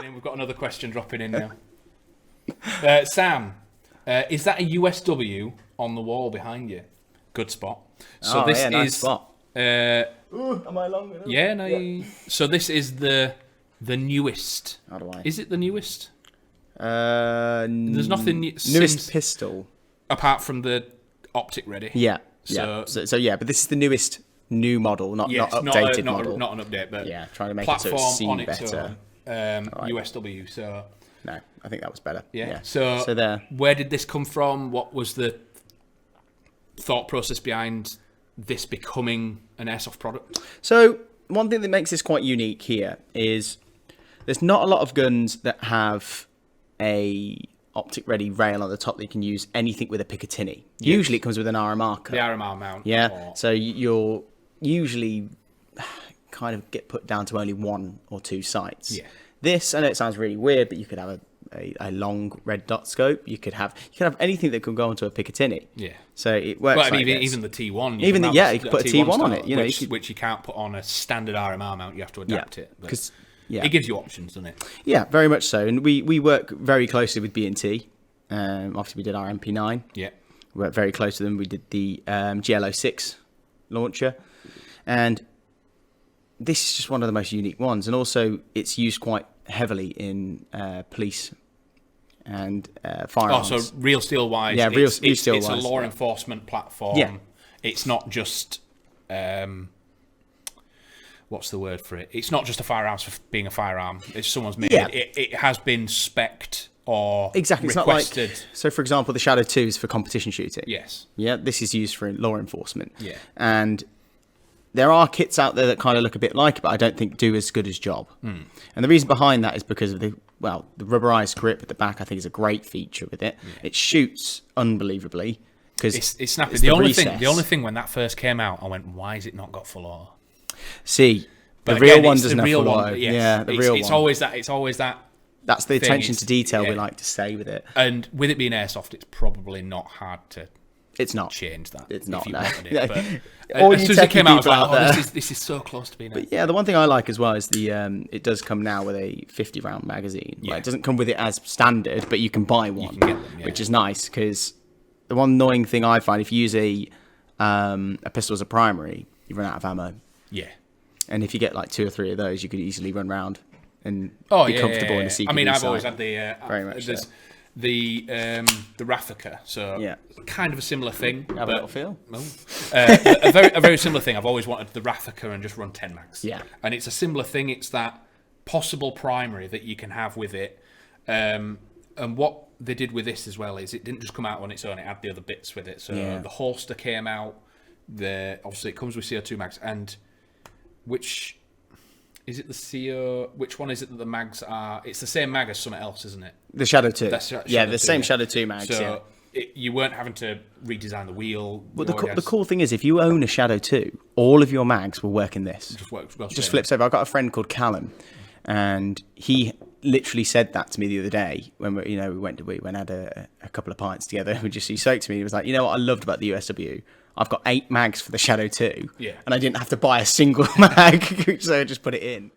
We've got another question dropping in now. Sam, is that a USW on the wall behind you? Good spot. So this is nice spot. Ooh, am I long enough? Yeah, no. So this is the newest. How do I? Is it the newest? There's nothing newest pistol apart from the optic ready. Yeah. So But this is the newest new model, not updated model. Not an update, but trying to make platform it so it's on seen its better. own, USW. So no, I think that was better. yeah. So there. Where did this come from? What was the thought process behind this becoming an Airsoft product? So one thing that makes this quite unique here is there's not a lot of guns that have a optic ready rail on the top that you can use anything with a Picatinny. Yes. Usually it comes with an RMR cut. The RMR mount. Yeah. So you'll usually kind of get put down to only one or two sights. Yeah. This, I know it sounds really weird, but you could have a long red dot scope. You could have anything that could go onto a Picatinny. Yeah. So it works. Well, I mean, even the T1. You could put a T1 on it. Which you can't put on a standard RMR mount. You have to adapt it. Because it gives you options, doesn't it? Yeah, very much so. And we work very closely with B&T. Obviously, we did our MP9. Yeah. We worked very close to them. We did the GL06 launcher. And this is just one of the most unique ones. And also, it's used quite heavily in police and firearms. Oh, so real steel wise, real steel wise. It's a law enforcement platform. Yeah. It's not just... what's the word for it? It's not just a firearm for being a firearm. It's someone's made. Yeah. It has been spec'd or exactly. requested. It's not like, so, for example, the Shadow 2 is for competition shooting. Yes. Yeah, this is used for law enforcement. Yeah. And there are kits out there that kind of look a bit like it, but I don't think do as good as job. Mm. And the reason behind that is because of the rubberized grip at the back. I think is a great feature with it. Yeah. It shoots unbelievably because it's snappy. The only thing when that first came out, I went, why has it not got full auto? See, the real one doesn't have full auto. Yeah, the real one. It's always that. That's the attention to detail we like to say with it. And with it being Airsoft, it's probably not hard to. It's not change that. It's not. No. It, but as soon as it came out, I was like, this is so close to being. But yeah, the one thing I like as well is the it does come now with a 50-round magazine. Yeah. It doesn't come with it as standard, but you can buy one, you can get them, which is nice because the one annoying thing I find if you use a pistol as a primary, you run out of ammo. Yeah. And if you get like 2 or 3 of those, you could easily run around and be comfortable in a CQB. I mean, I've side. always had the very much so. the Raffica, so kind of a similar thing. Have a little feel. A very similar thing. I've always wanted the Raffica and just run 10 mags. Yeah, and it's a similar thing. It's that possible primary that you can have with it. And what they did with this as well is it didn't just come out on its own; it had the other bits with it. So the holster came out. Obviously it comes with CO2 mags, and which is it? The CO? Which one is it that the mags are? It's the same mag as something else, isn't it? The Shadow 2. The same Shadow 2 mags. So you weren't having to redesign the wheel. Well, the cool thing is, if you own a Shadow 2, all of your mags will work in this. Just flips over. I've got a friend called Callum, and he literally said that to me the other day when we went and had a couple of pints together. He spoke to me. He was like, you know what I loved about the USW? I've got 8 mags for the Shadow 2, and I didn't have to buy a single mag, so I just put it in.